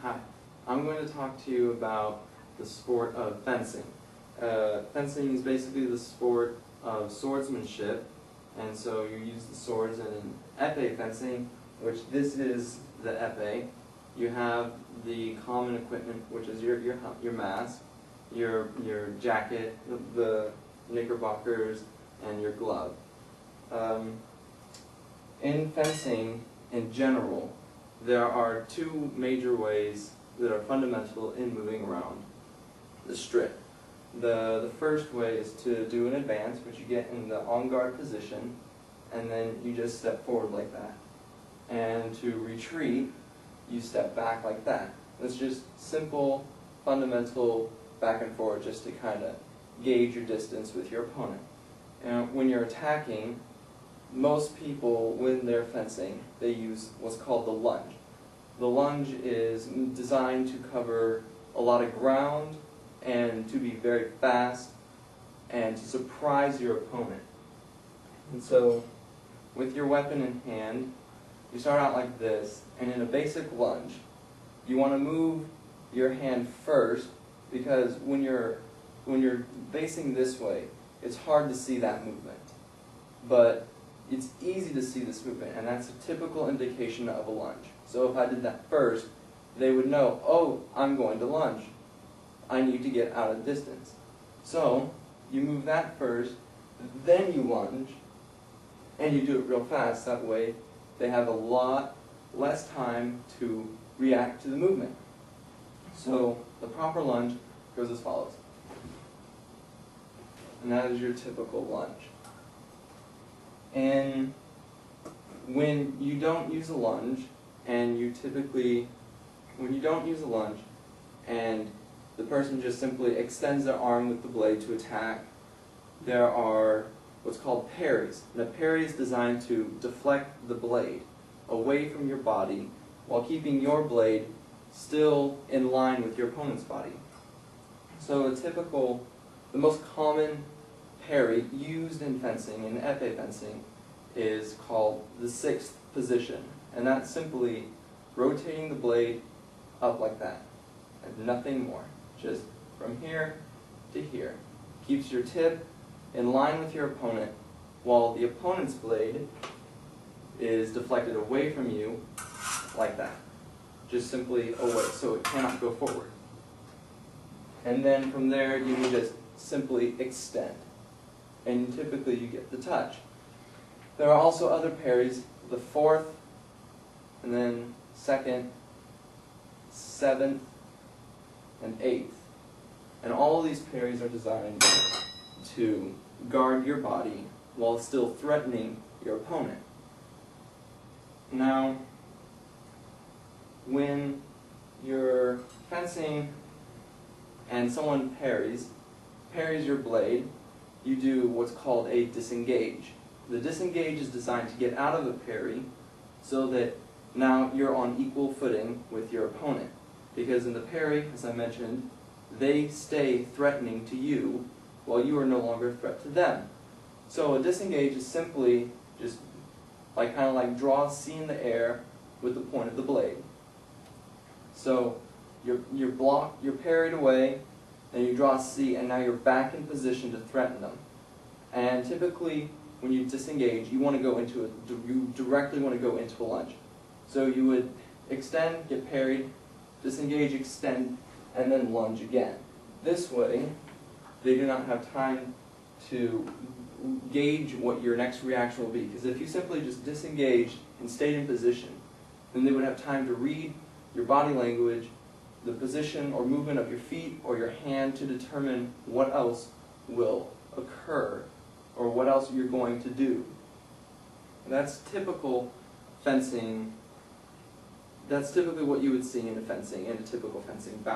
Hi, I'm going to talk to you about the sport of fencing. Fencing is basically the sport of swordsmanship, and so you use the swords. And in épée fencing, which this is the épée, you have the common equipment, which is your mask, your jacket, the knickerbockers, and your glove. In fencing, in general, there are two major ways that are fundamental in moving around the strip. The first way is to do an advance, which you get in the en garde position, and then you just step forward like that. And to retreat, you step back like that. It's just simple, fundamental back and forth just to kind of gauge your distance with your opponent. And when you're attacking, most people, when they're fencing, they use what's called the lunge. The lunge is designed to cover a lot of ground and to be very fast and to surprise your opponent. And so, with your weapon in hand, you start out like this, and in a basic lunge, you want to move your hand first, because when you're facing this way, it's hard to see that movement. But it's easy to see this movement, and that's a typical indication of a lunge. So if I did that first, they would know, oh, I'm going to lunge. I need to get out of distance. So you move that first, then you lunge, and you do it real fast. That way they have a lot less time to react to the movement. So the proper lunge goes as follows. And that is your typical lunge. And when you don't use a lunge, and when you don't use a lunge, and the person just simply extends their arm with the blade to attack, there are what's called parries. And a parry is designed to deflect the blade away from your body while keeping your blade still in line with your opponent's body. So the most common parry used in fencing, in épée fencing, is called the sixth position. And that's simply rotating the blade up like that, and nothing more. Just from here to here. Keeps your tip in line with your opponent, while the opponent's blade is deflected away from you like that. Just simply away, so it cannot go forward. And then from there, you can just simply extend. And typically you get the touch. There are also other parries, the fourth, and then second, seventh, and eighth. And all of these parries are designed to guard your body while still threatening your opponent. Now, when you're fencing and someone parries your blade, you do what's called a disengage. The disengage is designed to get out of the parry so that now you're on equal footing with your opponent. Because in the parry, as I mentioned, they stay threatening to you while you are no longer a threat to them. So a disengage is simply just kind of like draw a C in the air with the point of the blade. So you're parried away, then you draw a C, and now you're back in position to threaten them. And typically, when you disengage, you directly want to go into a lunge. So you would extend, get parried, disengage, extend, and then lunge again. This way, they do not have time to gauge what your next reaction will be. Because if you simply just disengaged and stayed in position, then they would have time to read your body language, the position or movement of your feet or your hand to determine what else will occur or what else you're going to do. And that's typical fencing. That's typically what you would see in a typical fencing bout.